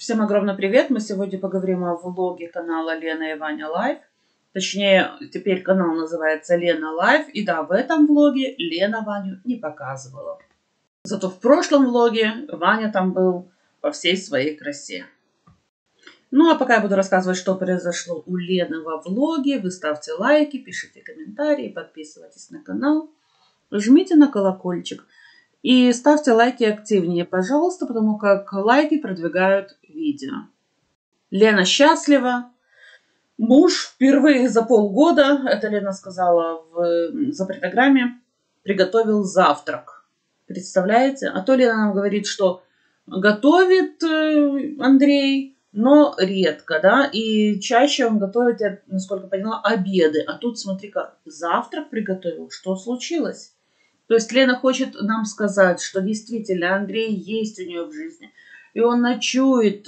Всем огромный привет! Мы сегодня поговорим о влоге канала Лена и Ваня Лайф. Точнее, теперь канал называется Лена Лайф. И да, в этом влоге Лена Ваню не показывала. Зато в прошлом влоге Ваня там был во всей своей красе. Ну а пока я буду рассказывать, что произошло у Лены во влоге, вы ставьте лайки, пишите комментарии, подписывайтесь на канал, жмите на колокольчик. И ставьте лайки активнее, пожалуйста, потому как лайки продвигают видео. Лена счастлива. Муж впервые за полгода, это Лена сказала в запретограмме, приготовил завтрак. Представляете? А то Лена нам говорит, что готовит Андрей, но редко, да, и чаще он готовит, я, насколько поняла, обеды. А тут, смотри-ка, завтрак приготовил. Что случилось? То есть Лена хочет нам сказать, что действительно Андрей есть у нее в жизни. И он ночует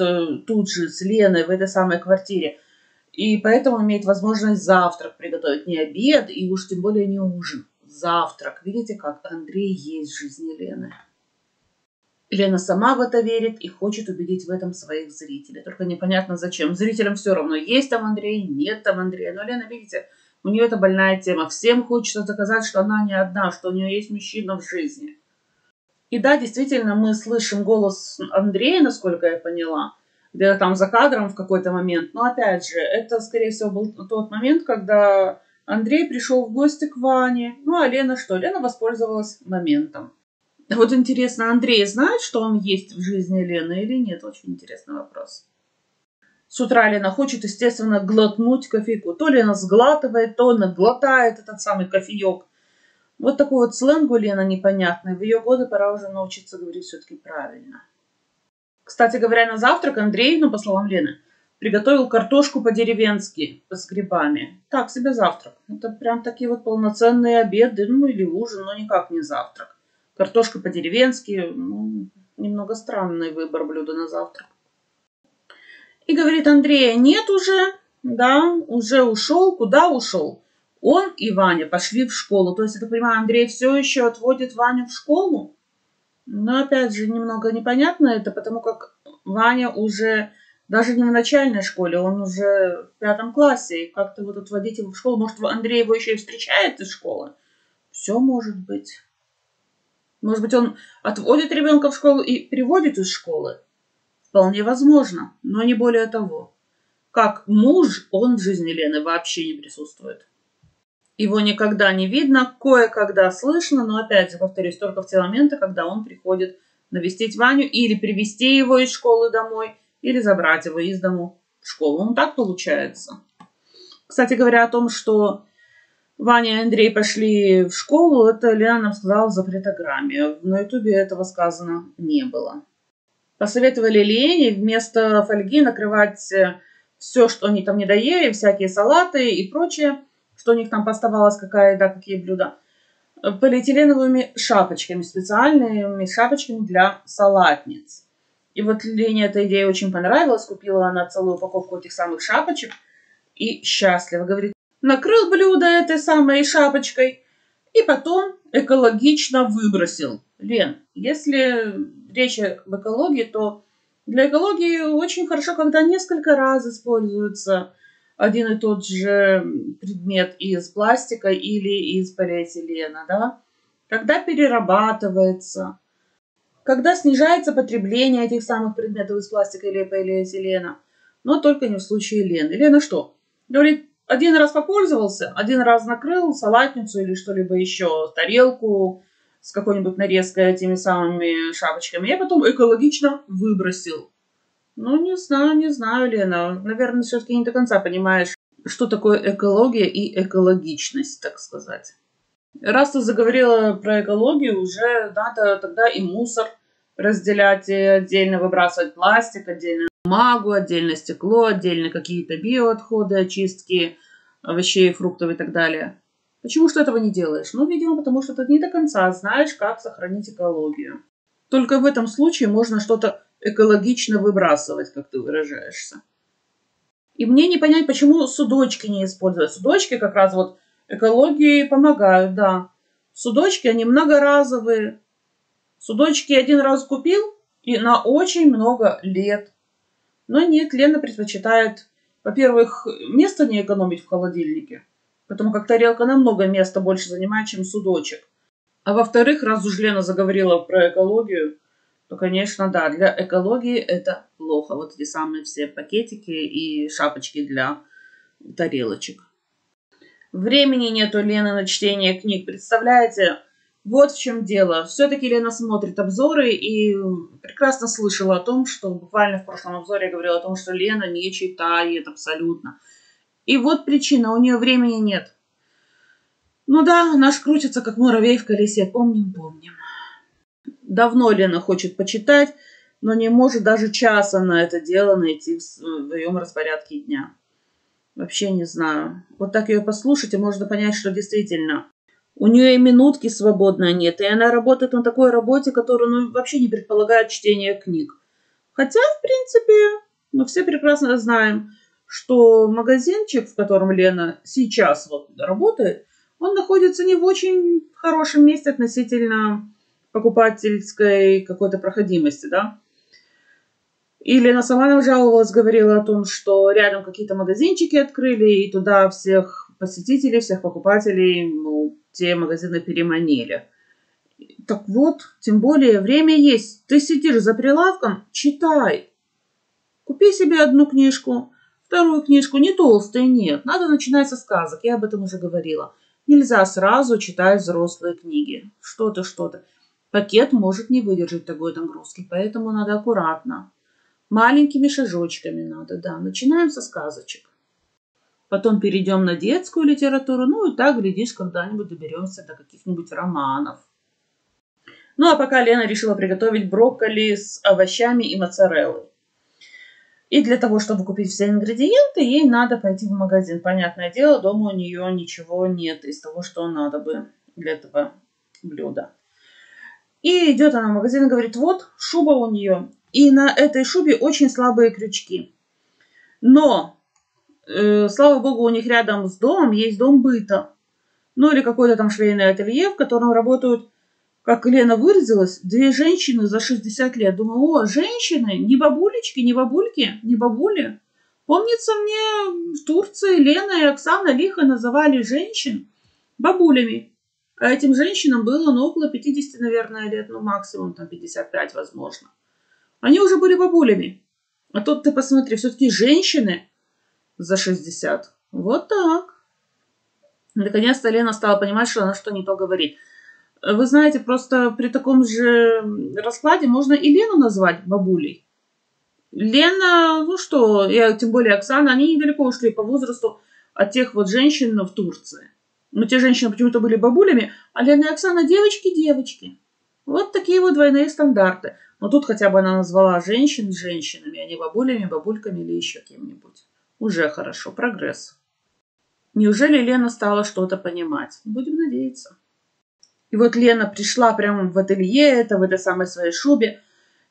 тут же с Леной в этой самой квартире. И поэтому имеет возможность завтрак приготовить. Не обед и уж тем более не ужин. Завтрак. Видите, как Андрей есть в жизни Лены. Лена сама в это верит и хочет убедить в этом своих зрителей. Только непонятно зачем. Зрителям все равно, есть там Андрей, нет там Андрея. Но Лена, видите, у нее это больная тема. Всем хочется доказать, что она не одна, что у нее есть мужчина в жизни. И да, действительно, мы слышим голос Андрея, насколько я поняла, где-то там за кадром в какой-то момент. Но опять же, это, скорее всего, был тот момент, когда Андрей пришел в гости к Ване. Ну а Лена что? Лена воспользовалась моментом. Вот интересно, Андрей знает, что он есть в жизни Лены или нет? Очень интересный вопрос. С утра Лена хочет, естественно, глотнуть кофейку. То Лена сглатывает, то она глотает этот самый кофеек. Вот такой вот сленг у Лены непонятный. В ее годы пора уже научиться говорить все-таки правильно. Кстати говоря, на завтрак Андрей, по словам Лены, приготовил картошку по-деревенски с грибами. Так себе завтрак. Это прям такие вот полноценные обеды, или ужин, но никак не завтрак. Картошка по-деревенски, немного странный выбор блюда на завтрак. И говорит, Андрея нет уже, да, уже ушел. Куда ушел? Он и Ваня пошли в школу. То есть, я так понимаю, Андрей все еще отводит Ваню в школу. Но опять же, немного непонятно это, потому как Ваня уже даже не в начальной школе, он уже в 5 классе. И как-то вот отводить его в школу. Может, Андрей его еще и встречает из школы? Все может быть. Может быть, он отводит ребенка в школу и приводит из школы? Вполне возможно, но не более того. Как муж, он в жизни Лены вообще не присутствует. Его никогда не видно, кое-когда слышно, но опять же, повторюсь, только в те моменты, когда он приходит навестить Ваню или привезти его из школы домой, или забрать его из дому в школу. Так получается. Кстати говоря, о том, что Ваня и Андрей пошли в школу, это Лена нам сказала в запретограмме. На ютубе этого сказано не было. Посоветовали Лене вместо фольги накрывать все, что они там не доели, всякие салаты и прочее, что у них там поставалось, какие блюда, полиэтиленовыми шапочками, специальными шапочками для салатниц. И вот Лене эта идея очень понравилась, купила она целую упаковку этих самых шапочек и счастлива. Говорит, накрыл блюдо этой самой шапочкой и потом экологично выбросил. Лен, если речь об экологии, то для экологии очень хорошо, когда несколько раз используется один и тот же предмет из пластика или из полиэтилена, да? Когда перерабатывается, когда снижается потребление этих самых предметов из пластика или полиэтилена, но только не в случае Лены. Лена что? Говорит, один раз попользовался, один раз накрыл салатницу или что-либо еще, тарелку с какой-нибудь нарезкой этими самыми шапочками, я потом экологично выбросил. Не знаю, Лена. Наверное, все-таки не до конца понимаешь, что такое экология и экологичность, так сказать. Раз ты заговорила про экологию, уже надо тогда и мусор разделять, и отдельно выбрасывать пластик, отдельно бумагу, отдельно стекло, отдельно какие-то биоотходы, очистки овощей, фруктов и так далее. Почему что этого не делаешь? Видимо, потому что ты не до конца знаешь, как сохранить экологию. Только в этом случае можно что-то экологично выбрасывать, как ты выражаешься. И мне не понять, почему судочки не используют. Судочки как раз вот экологии помогают, да. Судочки, они многоразовые. Судочки один раз купил и на очень много лет. Но нет, Лена предпочитает, во-первых, место не экономить в холодильнике, потому как тарелка намного места больше занимает, чем судочек. А во-вторых, раз уж Лена заговорила про экологию, то, конечно, да, для экологии это плохо. Вот эти самые все пакетики и шапочки для тарелочек. Времени нет у Лены на чтение книг, представляете? Вот в чем дело. Все-таки Лена смотрит обзоры и прекрасно слышала о том, что буквально в прошлом обзоре я говорила о том, что Лена не читает абсолютно. И вот причина, у нее времени нет. Ну да, наш крутится, как муравей в колесе, помним. Давно Лена хочет почитать, но не может даже часа на это дело найти в своем распорядке дня. Вообще не знаю. Вот так ее послушать, и можно понять, что действительно у нее и минутки свободной нет, и она работает на такой работе, которая вообще не предполагает чтение книг. Хотя, в принципе, мы все прекрасно знаем, что магазинчик, в котором Лена сейчас вот работает, он находится не в очень хорошем месте относительно покупательской какой-то проходимости, да. И Лена сама нам жаловалась, говорила о том, что рядом какие-то магазинчики открыли, и туда всех посетителей, всех покупателей, ну, те магазины переманили. Так вот, тем более, время есть. Ты сидишь за прилавком, читай. Купи себе одну книжку, вторую книжку, не толстые, нет. Надо начинать со сказок, я об этом уже говорила. Нельзя сразу читать взрослые книги. Что-то. Пакет может не выдержать такой нагрузки, поэтому надо аккуратно. Маленькими шажочками надо, да. Начинаем со сказочек. Потом перейдем на детскую литературу. Ну и так, глядишь, когда-нибудь доберемся до каких-нибудь романов. Ну а пока Лена решила приготовить брокколи с овощами и моцареллой. И для того, чтобы купить все ингредиенты, ей надо пойти в магазин. Понятное дело, дома у нее ничего нет из того, что надо бы для этого блюда. И идет она в магазин и говорит, вот шуба у нее. И на этой шубе очень слабые крючки. Но, слава богу, у них рядом с домом есть дом быта. Ну или какое-то там швейное ателье, в котором работают, как Лена выразилась, 2 женщины за 60 лет. Думаю, о, женщины, не бабулечки, не бабульки, не бабули. Помнится мне, в Турции Лена и Оксана лихо называли женщин бабулями. А этим женщинам было, ну, около 50, наверное, лет, ну, максимум, там, 55, возможно. Они уже были бабулями. А тут ты посмотри, все-таки женщины за 60. Вот так. Наконец-то Лена стала понимать, что она что не то говорит. Вы знаете, просто при таком же раскладе можно и Лену назвать бабулей. Лена, ну что, и тем более Оксана, они недалеко ушли по возрасту от тех вот женщин в Турции. Но те женщины почему-то были бабулями, а Лена и Оксана девочки. Вот такие вот двойные стандарты. Но тут хотя бы она назвала женщин женщинами, а не бабулями, бабульками или еще кем-нибудь. Уже хорошо, прогресс. Неужели Лена стала что-то понимать? Будем надеяться. И вот Лена пришла прямо в ателье, в этой самой своей шубе,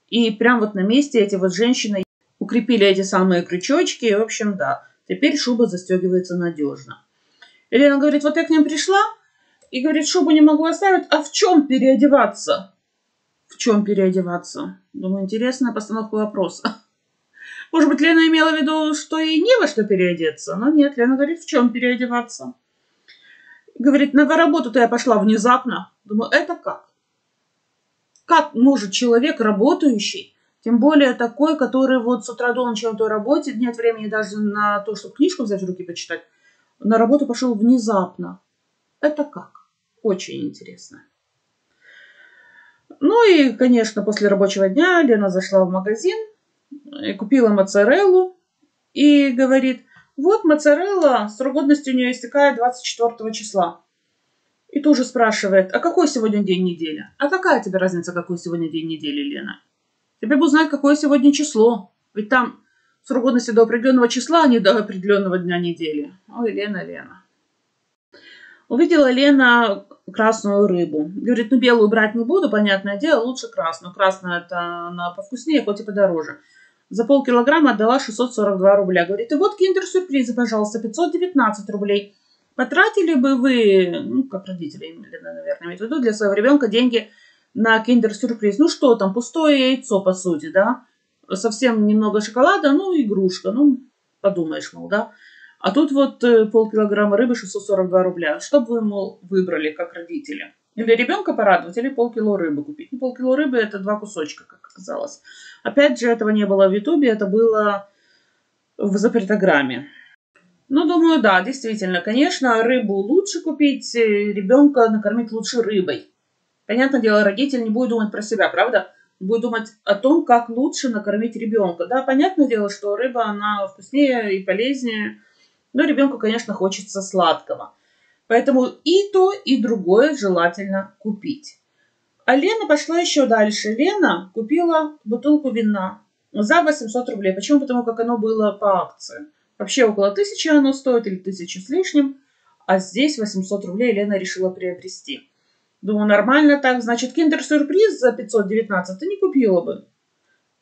и прямо вот на месте эти вот женщины укрепили эти самые крючочки, и, в общем, да, теперь шуба застегивается надежно. И Лена говорит, вот я к ним пришла, и говорит, шубу не могу оставить, а в чем переодеваться? В чем переодеваться? Думаю, интересная постановка вопроса. Может быть, Лена имела в виду, что ей не во что переодеться, но нет, Лена говорит, в чем переодеваться? Говорит, на работу-то я пошла внезапно. Думаю, это как? Как может человек, работающий, тем более такой, который вот с утра до ночи на той работе, нет времени даже на то, чтобы книжку взять в руки почитать, на работу пошел внезапно. Это как? Очень интересно. Ну и, конечно, после рабочего дня Лена зашла в магазин, купила моцареллу и говорит, вот моцарелла, срок годности у нее истекает 24 числа. И тоже спрашивает, а какой сегодня день недели? А какая тебе разница, какой сегодня день недели, Лена? Тебе бы узнать, какое сегодня число. Ведь там срок годности до определенного числа, а не до определенного дня недели. Ой, Лена. Увидела Лена красную рыбу. Говорит, ну белую брать не буду, понятное дело, лучше красную. Красная это она повкуснее, хоть и подороже. За полкилограмма отдала 642 рубля. Говорит, и вот киндер-сюрпризы, пожалуйста, 519 рублей. Потратили бы вы, ну, как родители, наверное, имеют в виду, для своего ребенка деньги на киндер-сюрприз. Ну, что там, пустое яйцо, по сути, да? совсем немного шоколада, ну, игрушка, ну, подумаешь, мол, да. А тут вот полкилограмма рыбы 642 рубля. Что бы вы, мол, выбрали как родители? Или ребенка порадовать, или полкило рыбы купить. Ну, полкило рыбы это 2 кусочка, как оказалось. Опять же, этого не было в Ютубе, это было в запретограмме. Ну, думаю, да, действительно, конечно, рыбу лучше купить, ребенка накормить лучше рыбой. Понятное дело, родитель не будет думать про себя, правда? Будет думать о том, как лучше накормить ребенка. Да, понятное дело, что рыба, она вкуснее и полезнее, но ребенку, конечно, хочется сладкого. Поэтому и то, и другое желательно купить. А Лена пошла еще дальше. Лена купила бутылку вина за 800 рублей. Почему? Потому как оно было по акции. Вообще около 1000 оно стоит, или 1000 с лишним. А здесь 800 рублей Лена решила приобрести. Думаю, нормально так. Значит, киндер-сюрприз за 519 ты не купила бы.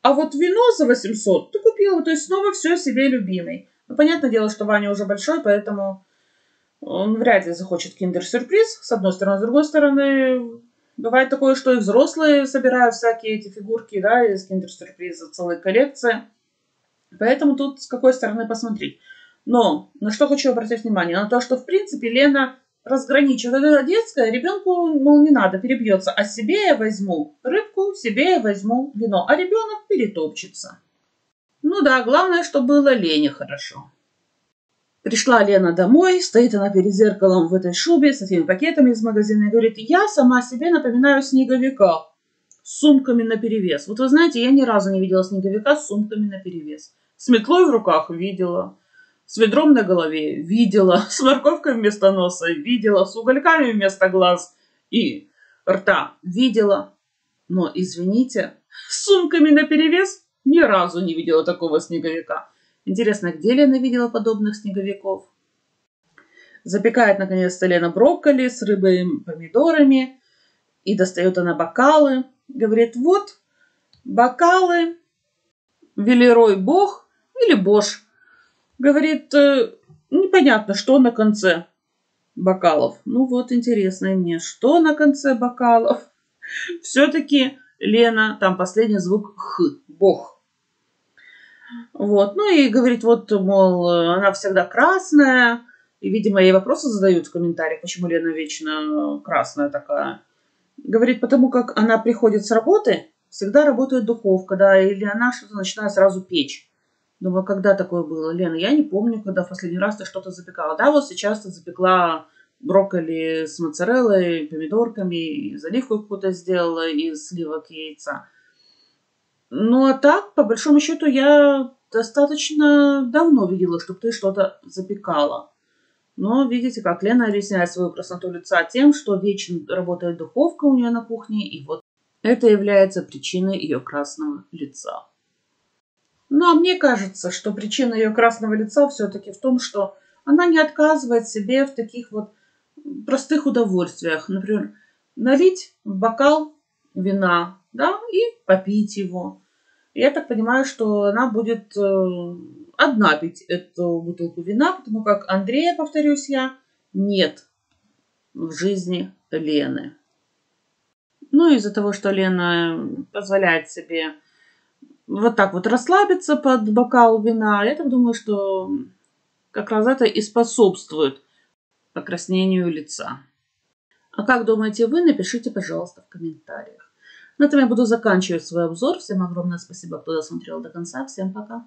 А вот вино за 800 ты купила бы. То есть снова все себе любимый. Ну, понятное дело, что Ваня уже большой, поэтому он вряд ли захочет киндер-сюрприз. С одной стороны. С другой стороны, бывает такое, что и взрослые собирают всякие эти фигурки, да, из киндер-сюрприза, целые коллекции. Поэтому тут с какой стороны посмотреть. Но на что хочу обратить внимание? На то, что в принципе Лена разграничивает. Это детское, ребенку, мол, не надо, перебьется. А себе я возьму рыбку, себе я возьму вино. А ребенок перетопчется. Ну да, главное, чтобы было Лене хорошо. Пришла Лена домой, стоит она перед зеркалом в этой шубе с этими пакетами из магазина и говорит, я сама себе напоминаю снеговика с сумками наперевес. Вот вы знаете, я ни разу не видела снеговика с сумками наперевес. С метлой в руках видела, с ведром на голове видела, с морковкой вместо носа видела, с угольками вместо глаз и рта видела. Но, извините, с сумками наперевес ни разу не видела такого снеговика. Интересно, где Лена видела подобных снеговиков? Запекает, наконец-то, Лена брокколи с рыбой и помидорами. И достает она бокалы. Говорит, вот, бокалы, Велерой Бог или Бош. Говорит, непонятно, что на конце бокалов. Ну вот, интересно мне, что на конце бокалов. Все-таки Лена, там последний звук Х, Бог. Вот, ну и говорит, вот, мол, она всегда красная. И, видимо, ей вопросы задают в комментариях, почему Лена вечно красная такая. Говорит, потому как она приходит с работы, всегда работает духовка, да, или она что-то начинает сразу печь. Думаю, когда такое было, Лена? Я не помню, когда в последний раз ты что-то запекала. Да, вот сейчас ты запекла брокколи с моцареллой, помидорками, заливку какую-то сделала из сливок яйца. Ну, а так, по большому счету, я достаточно давно видела, чтобы ты что-то запекала. Но видите, как Лена объясняет свою красоту лица тем, что вечно работает духовка у нее на кухне, и вот это является причиной ее красного лица. Ну, а мне кажется, что причина ее красного лица все-таки в том, что она не отказывает себе в таких вот простых удовольствиях. Например, налить в бокал вина, да, и попить его. Я так понимаю, что она будет одна пить эту бутылку вина, потому как Андрея, повторюсь я, нет в жизни Лены. Ну, из-за того, что Лена позволяет себе вот так вот расслабиться под бокал вина, я так думаю, что как раз это и способствует покраснению лица. А как думаете вы, напишите, пожалуйста, в комментариях. На этом я буду заканчивать свой обзор. Всем огромное спасибо, кто досмотрел до конца. Всем пока.